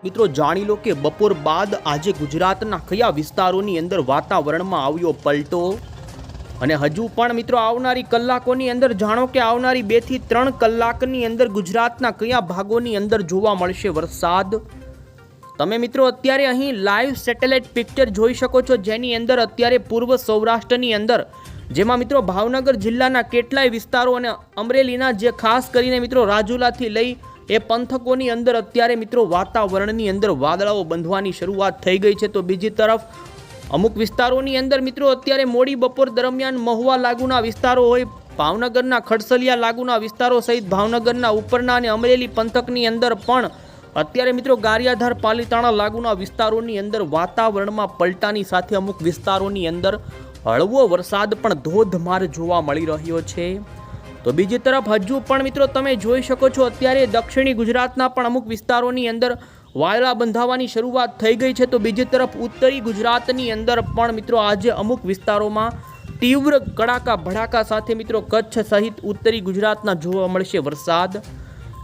મિત્રો જાણી લો કે બપોર બાદ આજે ગુજરાતના કયા વિસ્તારોની અંદર વાતાવરણમાં આવ્યો પલટો અને હજુ પણ મિત્રો આવનારી કલાકોની અંદર જાણો કે આવનારી 2 થી 3 કલાકની અંદર ગુજરાતના કયા ભાગોની અંદર જોવા મળશે વરસાદ। તમે મિત્રો અત્યારે અહીં લાઈવ સેટેલાઇટ પિક્ચર જોઈ શકો છો, જેની અંદર અત્યારે પૂર્વ સૌરાષ્ટ્રની અંદર જેમાં મિત્રો ભાવનગર જિલ્લાના કેટલાય વિસ્તારો અને અમરેલીના જે ખાસ કરીને મિત્રો રાજુલાથી લઈ એ પંથકોની અંદર અત્યારે મિત્રો વાતાવરણની અંદર વાદળાઓ બંધવાની શરૂઆત થઈ ગઈ છે। તો બીજી તરફ અમુક વિસ્તારોની અંદર મિત્રો અત્યારે મોડી બપોર દરમિયાન મહુવા લાગુના વિસ્તારો હોય, ભાવનગરના ખડસલિયા લાગુના વિસ્તારો સહિત ભાવનગરના ઉપરના અને અમરેલી પંથકની અંદર પણ અત્યારે મિત્રો ગારિયાધાર પાલીતાણા લાગુના વિસ્તારોની અંદર વાતાવરણમાં પલટાની સાથે અમુક વિસ્તારોની અંદર હળવો વરસાદ પણ ધોધમાર જોવા મળી રહ્યો છે। તો બીજી તરફ હજુ પણ મિત્રો તમે જોઈ શકો છો અત્યારે દક્ષિણી ગુજરાતના પણ અમુક વિસ્તારોની અંદર વાદળા બંધાવાની શરૂઆત થઈ ગઈ છે। તો બીજી તરફ ઉત્તરી ગુજરાતની અંદર પણ મિત્રો આજે અમુક વિસ્તારોમાં તીવ્ર કડાકા ભડાકા સાથે મિત્રો કચ્છ સહિત ઉત્તરી ગુજરાતના જોવા મળશે વરસાદ।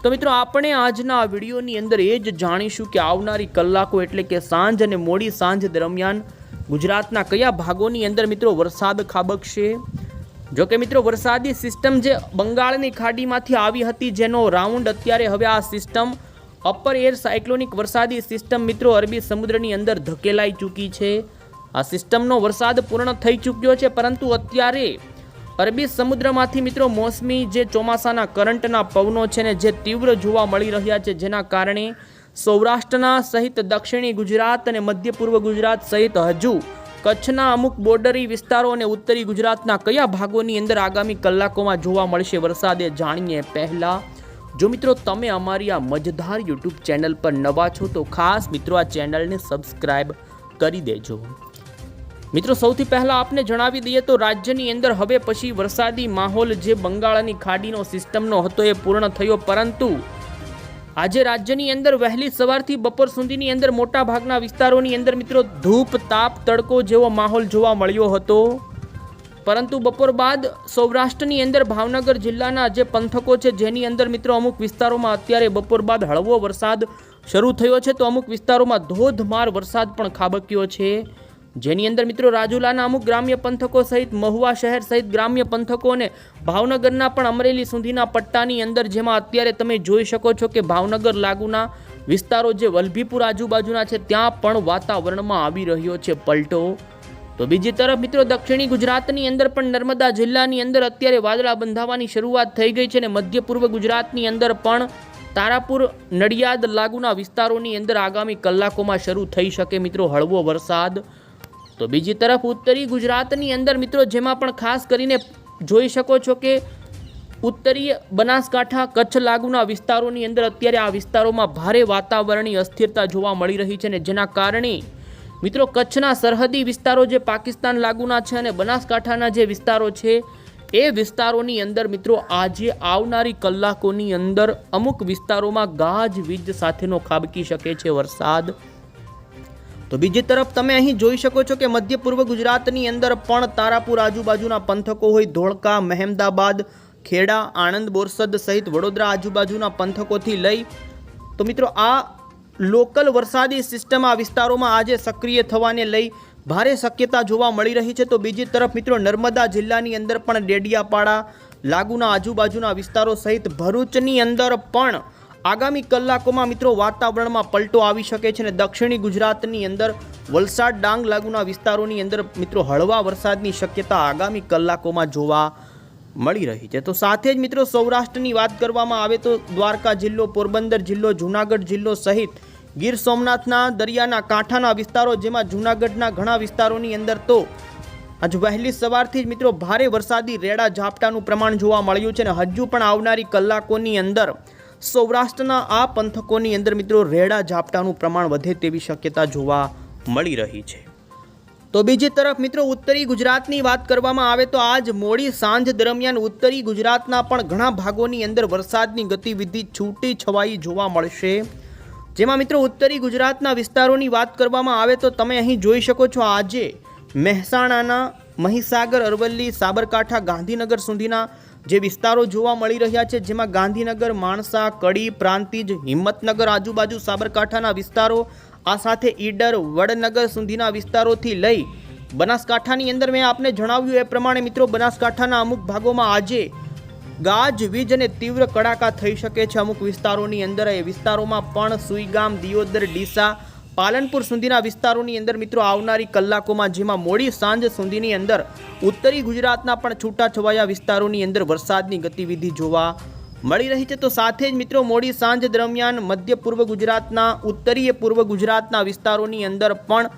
તો મિત્રો આપણે આજના આ વિડીયોની અંદર એ જ જાણીશું કે આવનારી કલાકો એટલે કે સાંજ અને મોડી સાંજ દરમિયાન ગુજરાતના કયા ભાગોની અંદર મિત્રો વરસાદ ખાબકશે। જો કે મિત્રો વરસાદી સિસ્ટમ જે બંગાળની ખાડીમાંથી આવી હતી, જેનો રાઉન્ડ અત્યારે હવે આ સિસ્ટમ અપર એર સાયક્લોનિક વરસાદી સિસ્ટમ મિત્રો અરબી સમુદ્રની અંદર ધકેલાઈ ચૂકી છે। આ સિસ્ટમનો વરસાદ પૂર્ણ થઈ ચૂક્યો છે, પરંતુ અત્યારે અરબી સમુદ્રમાંથી મિત્રો મોસમી જે ચોમાસાના કરંટના પવનો છે ને જે તીવ્ર જોવા મળી રહ્યા છે, જેના કારણે સૌરાષ્ટ્રના સહિત દક્ષિણી ગુજરાત અને મધ્ય પૂર્વ ગુજરાત સહિત હજુ કચ્છના અમુક બોર્ડરી વિસ્તારો અને ઉત્તરી ગુજરાતના કયા ભાગોની અંદર આગામી કલાકોમાં જોવા મળશે વરસાદ એ જાણીએ પહેલા જો મિત્રો તમે અમારી આ મજેદાર યુટ્યુબ ચેનલ પર નવા છો તો ખાસ મિત્રો આ ચેનલને સબસ્ક્રાઇબ કરી દેજો। મિત્રો સૌથી પહેલા આપને જણાવી દઈએ તો રાજ્યની અંદર હવે પછી વરસાદી માહોલ જે બંગાળની ખાડીનો સિસ્ટમનો હતો એ પૂર્ણ થયો, પરંતુ આજે રાજ્યની અંદર વહેલી સવારથી બપોર સુધીની અંદર મોટા ભાગના વિસ્તારોની અંદર મિત્રો ધૂપ તાપ તડકો જેવો માહોલ જોવા મળ્યો હતો, પરંતુ બપોર બાદ સૌરાષ્ટ્રની અંદર ભાવનગર જિલ્લાના જે પંથકો છે જેની અંદર મિત્રો અમુક વિસ્તારોમાં અત્યારે બપોર બાદ હળવો વરસાદ શરૂ થયો છે, તો અમુક વિસ્તારોમાં ધોધમાર વરસાદ પણ ખાબક્યો છે, જેની અંદર મિત્રો રાજુલાના અમુક ગ્રામ્ય પંથકો સહિત મહુવા શહેર સહિત ગ્રામ્ય પંથકો અને ભાવનગરના પણ અમરેલી સુધીના પટ્ટાની અંદર જેમાં અત્યારે તમે જોઈ શકો છો કે ભાવનગર લાગુના વિસ્તારો જે વલભીપુર આજુબાજુના છે ત્યાં પણ વાતાવરણમાં આવી રહ્યો છે પલટો। તો બીજી તરફ મિત્રો દક્ષિણી ગુજરાતની અંદર પણ નર્મદા જિલ્લાની અંદર અત્યારે વાદળા બંધાવાની શરૂઆત થઈ ગઈ છે અને મધ્ય પૂર્વ ગુજરાતની અંદર પણ તારાપુર નડિયાદ લાગુના વિસ્તારોની અંદર આગામી કલાકોમાં શરૂ થઈ શકે મિત્રો હળવો વરસાદ। તો બીજી તરફ ઉત્તરી ગુજરાતની અંદર મિત્રો જેમાં પણ ખાસ કરીને જોઈ શકો છો કે ઉત્તરીય બનાસકાંઠા કચ્છ લાગુના વિસ્તારોની અંદર અત્યારે આ વિસ્તારોમાં ભારે વાતાવરણીય અસ્થિરતા જોવા મળી રહી છે, અને જેના કારણે મિત્રો કચ્છના સરહદી વિસ્તારો જે પાકિસ્તાન લાગુના છે અને બનાસકાંઠાના જે વિસ્તારો છે એ વિસ્તારોની અંદર મિત્રો આજે આવનારી કલાકોની અંદર અમુક વિસ્તારોમાં ગાજવીજ સાથેનો ખાબકી શકે છે વરસાદ। તો બીજી તરફ તમે અહીં જોઈ શકો છો કે મધ્ય પૂર્વ ગુજરાતની અંદર પણ તારાપુર આજુબાજુના પંથકો હોય, ધોળકા, મહેમદાબાદ, ખેડા, આણંદ, બોરસદ સહિત વડોદરા આજુબાજુના પંથકોથી લઈ તો મિત્રો આ લોકલ વરસાદી સિસ્ટમ આ વિસ્તારોમાં આજે સક્રિય થવાને લઈ ભારે શક્યતા જોવા મળી રહી છે। તો બીજી તરફ મિત્રો નર્મદા જિલ્લાની અંદર પણ ડેડિયાપાડા લાગુના આજુબાજુના વિસ્તારો સહિત ભરૂચની અંદર પણ આગામી કલાકોમાં મિત્રો વાતાવરણમાં પલટો આવી શકે છે અને દક્ષિણી ગુજરાતની અંદર વલસાડ ડાંગ લાગુના વિસ્તારોની અંદર મિત્રો હળવા વરસાદની શક્યતા આગામી કલાકોમાં જોવા મળી રહી છે। તો સાથે જ મિત્રો સૌરાષ્ટ્રની વાત કરવામાં આવે તો દ્વારકા જિલ્લો, પોરબંદર જિલ્લો, જૂનાગઢ જિલ્લો સહિત ગીર સોમનાથના દરિયાના કાંઠાના વિસ્તારો જેમાં જૂનાગઢના ઘણા વિસ્તારોની અંદર તો આજ વહેલી સવારથી જ મિત્રો ભારે વરસાદી રેડા ઝાપટાનું પ્રમાણ જોવા મળ્યું છે અને હજુ પણ આવનારી કલાકોની અંદર સૌરાષ્ટ્રના આ પંથકોની અંદર મિત્રો રેડા ઝાપટાનું પ્રમાણ વધે તેવી શક્યતા જોવા મળી રહી છે। તો બીજી તરફ મિત્રો ઉત્તરી ગુજરાતની વાત કરવામાં આવે તો આજ મોડી સાંજ દરમિયાન ઉત્તરી ગુજરાતના પણ ઘણા ભાગોની અંદર વરસાદની ગતિવિધિ છૂટી છવાઈ જોવા મળશે, જેમાં મિત્રો ઉત્તરી ગુજરાતના વિસ્તારોની વાત કરવામાં આવે તો તમે અહીં જોઈ શકો છો આજે મહેસાણાના મહીસાગર, અરવલ્લી, સાબરકાંઠા, ગાંધીનગર સુધીના જે વિસ્તારો જોવા મળી રહ્યા છે, જેમાં ગાંધીનગર, માણસા, કડી, પ્રાંતિજ, હિંમતનગર, આજુબાજુ સાબરકાંઠાના વિસ્તારો, આ સાથે ઈડર, વડનગર સુધીના વિસ્તારોથી લઈ બનાસકાંઠાની અંદર મેં આપને જણાવ્યું એ પ્રમાણે મિત્રો બનાસકાંઠાના અમુક ભાગોમાં આજે ગાજવીજ અને તીવ્ર કડાકા થઈ શકે છે. અમુક વિસ્તારોની અંદર એ વિસ્તારોમાં પણ સુઈગામ, દિયોદર, ડીસા, પાલનપુર સુધીના વિસ્તારોની અંદર મિત્રો આવનારી કલાકોમાં, જેમાં મોડી સાંજ સુધીની અંદર ઉત્તરી ગુજરાતના પણ છૂટાછવાયા વિસ્તારોની અંદર વરસાદની ગતિવિધિ જોવા મળી રહી છે. તો સાથે જ મિત્રો મોડી સાંજ દરમિયાન મધ્ય પૂર્વ ગુજરાતના, ઉત્તરીય પૂર્વ ગુજરાતના વિસ્તારોની અંદર પણ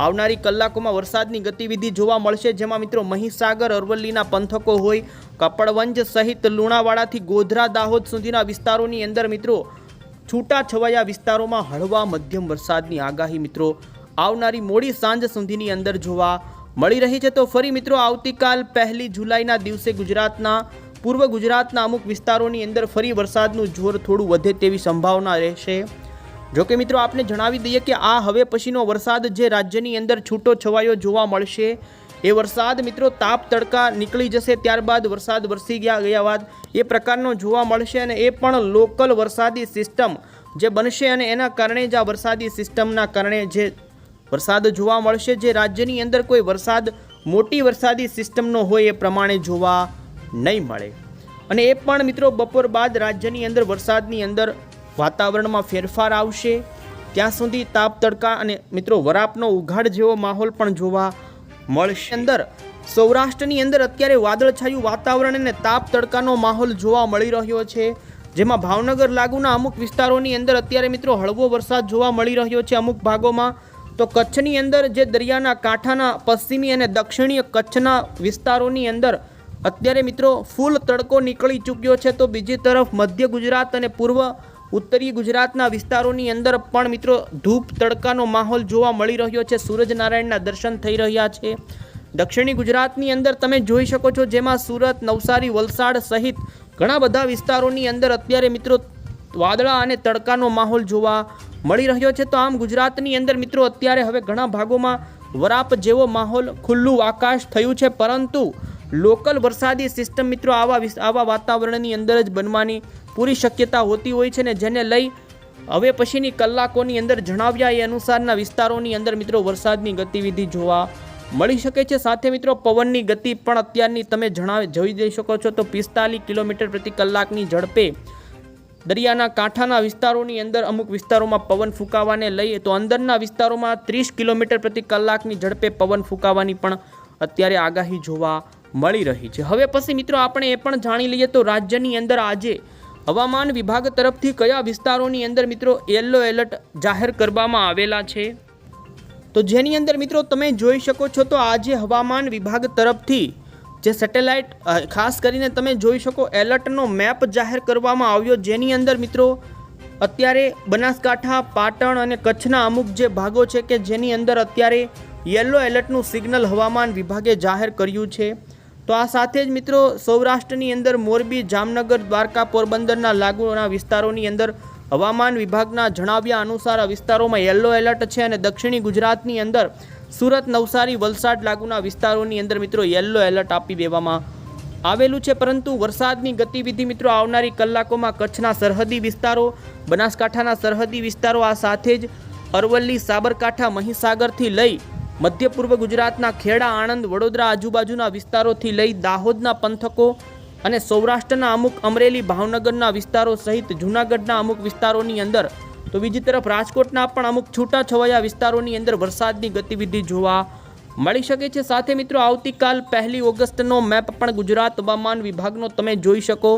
આવનારી કલાકોમાં વરસાદની ગતિવિધિ જોવા મળશે, જેમાં મિત્રો મહીસાગર, અરવલ્લીના પંથકો હોય, કપડવંજ સહિત લુણાવાડાથી ગોધરા, દાહોદ સુધીના વિસ્તારોની અંદર મિત્રો છૂટાછવાયા વિસ્તારોમાં હળવા મધ્યમ વરસાદની આગાહી મિત્રો આવનારી મોડી સાંજ સુધીની અંદર જોવા મળી રહી છે. તો ફરી મિત્રો આવતીકાલ 1 જુલાઈના દિવસે ગુજરાતના, પૂર્વ ગુજરાતના અમુક વિસ્તારોની અંદર ફરી વરસાદનું જોર થોડું વધે તેવી સંભાવના રહેશે. જો કે મિત્રો આપને જણાવી દઈએ કે આ હવે પછીનો વરસાદ જે રાજ્યની અંદર છૂટો છવાયો જોવા મળશે, એ વરસાદ મિત્રો તાપ તડકા નીકળી જશે, ત્યારબાદ વરસાદ વરસી ગયા બાદ એ પ્રકારનો જોવા મળશે, અને એ પણ લોકલ વરસાદી સિસ્ટમ જે બનશે, અને એના કારણે જ આ વરસાદી સિસ્ટમના કારણે જે વરસાદ જોવા મળશે, જે રાજ્યની અંદર કોઈ વરસાદ મોટી વરસાદી સિસ્ટમનો હોય એ પ્રમાણે જોવા નહીં મળે. અને એ પણ મિત્રો બપોર બાદ રાજ્યની અંદર વરસાદની અંદર વાતાવરણમાં ફેરફાર આવશે, ત્યાં સુધી તાપ તડકા અને મિત્રો વરાપનો ઉઘાડ જેવો માહોલ પણ જોવા મળશે. અંદર સૌરાષ્ટ્રની અંદર અત્યારે વાદળછાયું વાતાવરણ અને તાપ તડકાનો માહોલ જોવા મળી રહ્યો છે, જેમાં ભાવનગર લાગુના અમુક વિસ્તારોની અંદર અત્યારે મિત્રો હળવો વરસાદ જોવા મળી રહ્યો છે અમુક ભાગોમાં. તો કચ્છની અંદર જે દરિયાના કાંઠાના પશ્ચિમી અને દક્ષિણીય કચ્છના વિસ્તારોની અંદર અત્યારે મિત્રો ફૂલ તડકો નીકળી ચૂક્યો છે. તો બીજી તરફ મધ્ય ગુજરાત અને પૂર્વ ઉત્તરીય ગુજરાતના વિસ્તારોની અંદર પણ મિત્રો ધૂપ તડકાનો માહોલ જોવા મળી રહ્યો છે. સૂરજનારાયણના દર્શન થઈ રહ્યા છે. દક્ષિણી ગુજરાતની અંદર તમે જોઈ શકો છો, જેમાં સુરત, નવસારી, વલસાડ સહિત ઘણા બધા વિસ્તારોની અંદર અત્યારે મિત્રો વાદળા અને તડકાનો માહોલ જોવા મળી રહ્યો છે. તો આમ ગુજરાતની અંદર મિત્રો અત્યારે હવે ઘણા ભાગોમાં વરાપ જેવો માહોલ, ખુલ્લું આકાશ થયું છે, પરંતુ લોકલ વરસાદી સિસ્ટમ મિત્રો આવા વાતાવરણની અંદર જ બનવાની પૂરી શક્યતા હોતી હોય છે, ને જેને લઈ હવે પછીની કલાકોની અંદર જણાવ્યા એ અનુસારના વિસ્તારોની અંદર મિત્રો વરસાદની ગતિવિધિ જોવા મળી શકે છે. સાથે મિત્રો પવનની ગતિ પણ અત્યારની તમે જોઈ જઈ શકો છો, તો 45 કિલોમીટર પ્રતિ કલાકની ઝડપે દરિયાના કાંઠાના વિસ્તારોની અંદર અમુક વિસ્તારોમાં પવન ફૂંકાવાને લઈ, તો અંદરના વિસ્તારોમાં 30 કિલોમીટર પ્રતિ કલાકની ઝડપે પવન ફૂંકાવાની પણ અત્યારે આગાહી જોવા મળી રહી છે. હવે પછી મિત્રો આપણે એ પણ જાણી લઈએ તો રાજ્યની અંદર આજે હવામાન વિભાગ તરફથી કયા વિસ્તારોની અંદર મિત્રો યલો એલર્ટ જાહેર કરવામાં આવેલા છે, તો જેની અંદર મિત્રો તમે જોઈ શકો છો, તો આજે હવામાન વિભાગ તરફથી જે સેટેલાઇટ ખાસ કરીને તમે જોઈ શકો એલર્ટનો મેપ જાહેર કરવામાં આવ્યો, જેની અંદર મિત્રો અત્યારે બનાસકાંઠા, પાટણ અને કચ્છના અમુક જે ભાગો છે કે જેની અંદર અત્યારે યલો એલર્ટનું સિગ્નલ હવામાન વિભાગે જાહેર કર્યું છે. તો આ સાથે જ મિત્રો સૌરાષ્ટ્રની અંદર મોરબી, જામનગર, દ્વારકા, પોરબંદરના લાગુના વિસ્તારોની અંદર હવામાન વિભાગના જણાવ્યા અનુસાર આ વિસ્તારોમાં યલો એલર્ટ છે, અને દક્ષિણી ગુજરાતની અંદર સુરત, નવસારી, વલસાડ લાગુના વિસ્તારોની અંદર મિત્રો યલો એલર્ટ આપી દેવામાં આવેલું છે. પરંતુ વરસાદની ગતિવિધિ મિત્રો આવનારી કલાકોમાં કચ્છના સરહદી વિસ્તારો, બનાસકાંઠાના સરહદી વિસ્તારો, આ સાથે જ અરવલ્લી, સાબરકાંઠા, મહીસાગરથી લઈ મધ્ય પૂર્વ ગુજરાતના ખેડા, આણંદ, વડોદરા આજુબાજુના વિસ્તારોથી લઈ દાહોદના પંથકો અને સૌરાષ્ટ્રના અમુક અમરેલી, ભાવનગરના વિસ્તારો સહિત જૂનાગઢના અમુક વિસ્તારોની અંદર, તો બીજી તરફ રાજકોટના પણ અમુક છૂટાછવાયા વિસ્તારોની અંદર વરસાદની ગતિવિધિ જોવા મળી શકે છે. સાથે મિત્રો આવતીકાલ 1 ઓગસ્ટનો મેપ પણ ગુજરાત હવામાન વિભાગનો તમે જોઈ શકો.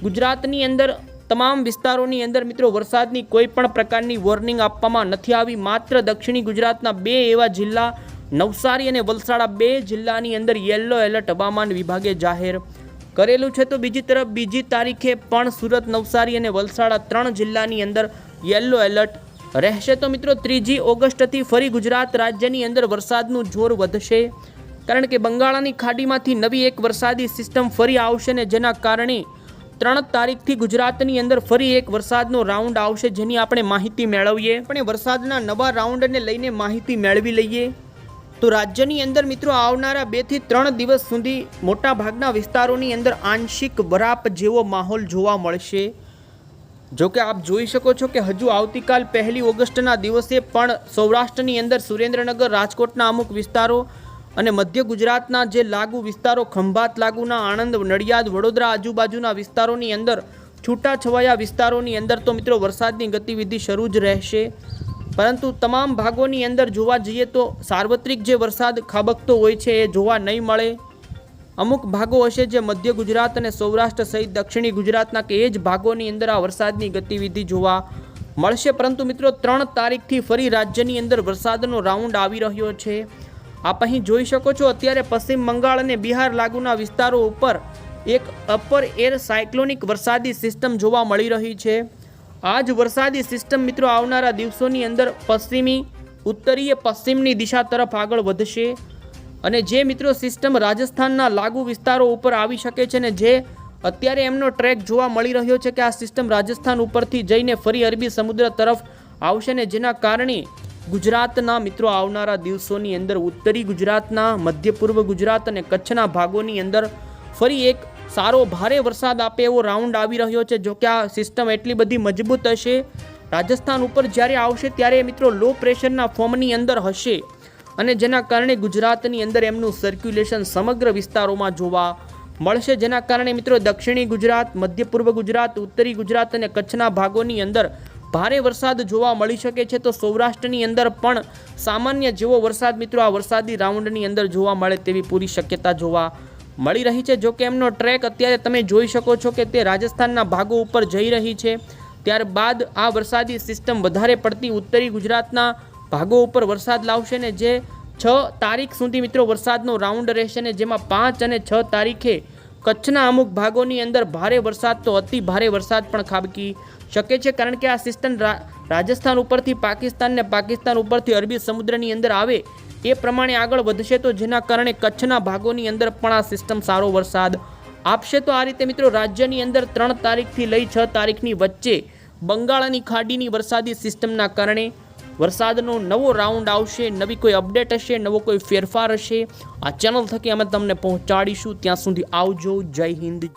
ગુજરાતની અંદર તમામ વિસ્તારોની અંદર મિત્રો વરસાદની કોઈ પણ પ્રકારની વોર્નિંગ આપવામાં નથી આવી. માત્ર દક્ષિણી ગુજરાતના 2 એવા જિલ્લા નવસારી અને વલસાડ 2 જિલ્લાની અંદર યલો એલર્ટ હવામાન વિભાગે જાહેર કરેલું છે. તો બીજી તરફ બીજી તારીખે પણ સુરત, નવસારી અને વલસાડ 3 જિલ્લાની અંદર યલો એલર્ટ રહેશે. તો મિત્રો 3 ઓગસ્ટથી ફરી ગુજરાત રાજ્યની અંદર વરસાદનું જોર વધશે, કારણ કે બંગાળની ખાડીમાંથી નવી એક વરસાદી સિસ્ટમ ફરી આવશે, ને જેના કારણે 3 તારીખથી ગુજરાતની અંદર ફરી એક વરસાદનો રાઉન્ડ આવશે, જેની આપણે માહિતી મેળવીએ. આપણે વરસાદના નવા રાઉન્ડને લઈને માહિતી મેળવી લઈએ. તો રાજ્યની અંદર મિત્રો આવનારા 2 થી 3 દિવસ સુધી મોટા ભાગના વિસ્તારોની અંદર આંશિક વરાપ જેવો માહોલ જોવા મળશે। જો કે આપ જોઈ શકો છો કે હજુ આવતીકાલ 1 ઓગસ્ટના દિવસે પણ સૌરાષ્ટ્રની અંદર સુરેન્દ્રનગર, રાજકોટના અમુક વિસ્તારો અને મધ્ય ગુજરાતના જે લાગુ વિસ્તારો, ખંભાત લાગુના આણંદ, નડિયાદ, વડોદરા આજુબાજુના વિસ્તારોની અંદર, છૂટાછવાયા વિસ્તારોની અંદર તો મિત્રો વરસાદની ગતિવિધિ શરૂ જ રહેશે। પરંતુ તમામ ભાગોની અંદર જોવા જઈએ તો સાર્વત્રિક જે વરસાદ ખાબકતો હોય છે એ જોવા નહીં મળે। અમુક ભાગો હશે જે મધ્ય ગુજરાત અને સૌરાષ્ટ્ર સહિત દક્ષિણી ગુજરાતના કે એ જ ભાગોની અંદર આ વરસાદની ગતિવિધિ જોવા મળશે। પરંતુ મિત્રો 3 તારીખથી ફરી રાજ્યની અંદર વરસાદનો રાઉન્ડ આવી રહ્યો છે। આપ અહીં જોઈ શકો છો અત્યારે પશ્ચિમ બંગાળ અને બિહાર લાગુના વિસ્તારો ઉપર એક અપર એર સાયક્લોનિક વરસાદી સિસ્ટમ જોવા મળી રહી છે। આ જ વરસાદી સિસ્ટમ મિત્રો આવનારા દિવસોની અંદર પશ્ચિમી, ઉત્તરીય પશ્ચિમની દિશા તરફ આગળ વધશે અને જે મિત્રો સિસ્ટમ રાજસ્થાનના લાગુ વિસ્તારો ઉપર આવી શકે છે ને જે અત્યારે એમનો ટ્રેક જોવા મળી રહ્યો છે કે આ સિસ્ટમ રાજસ્થાન ઉપરથી જઈને ફરી અરબી સમુદ્ર તરફ આવશે ને જેના કારણે ગુજરાતના મિત્રો આવનારા દિવસોની અંદર ઉત્તરી ગુજરાતના, મધ્ય પૂર્વ ગુજરાત અને કચ્છના ભાગોની અંદર ફરી એક સારો ભારે વરસાદ આપે એવો રાઉન્ડ આવી રહ્યો છે। જો કે આ સિસ્ટમ એટલી બધી મજબૂત હશે, રાજસ્થાન ઉપર જ્યારે આવશે ત્યારે મિત્રો લો પ્રેશરના ફોર્મની અંદર હશે અને જેના કારણે ગુજરાતની અંદર એમનું સર્ક્યુલેશન સમગ્ર વિસ્તારોમાં જોવા મળશે। જેના કારણે મિત્રો દક્ષિણી ગુજરાત, મધ્ય પૂર્વ ગુજરાત, ઉત્તરી ગુજરાત અને કચ્છના ભાગોની અંદર ભારે વરસાદ જોવા મળી શકે છે। તો સૌરાષ્ટ્રની અંદર પણ સામાન્ય જેવો વરસાદ મિત્રો આ વરસાદી રાઉન્ડની અંદર જોવા મળે તેવી પૂરી શક્યતા જોવા મળી રહી છે। જો કે એમનો ટ્રેક અત્યારે તમે જોઈ શકો છો કે તે રાજસ્થાનના ભાગો ઉપર જઈ રહી છે, ત્યારબાદ આ વરસાદી સિસ્ટમ વધારે પડતી ઉત્તરી ગુજરાતના ભાગો ઉપર વરસાદ લાવશે ને જે 6 તારીખ સુધી મિત્રો વરસાદનો રાઉન્ડ રહેશે ને જેમાં 5 અને 6 તારીખે કચ્છના અમુક ભાગોની અંદર ભારે વરસાદ તો અતિ ભારે વરસાદ પણ ખાબકી શકે છે। કારણ કે આ સિસ્ટમ રાજસ્થાન ઉપરથી પાકિસ્તાન ને પાકિસ્તાન ઉપરથી અરબી સમુદ્રની અંદર આવે એ પ્રમાણે આગળ વધશે તો જેના કારણે કચ્છના ભાગોની અંદર પણ આ સિસ્ટમ સારો વરસાદ આપશે। તો આ રીતે મિત્રો રાજ્યની અંદર 3 તારીખથી લઈ 6 તારીખની વચ્ચે બંગાળની ખાડીની વરસાદી સિસ્ટમના કારણે વરસાદનો નવો રાઉન્ડ આવશે, નવી કોઈ અપડેટ હશે, નવો કોઈ ફેરફાર હશે, આ ચેનલ થકી અમે તમને પહોંચાડીશું। ત્યાં સુધી આવજો, જય હિન્દ।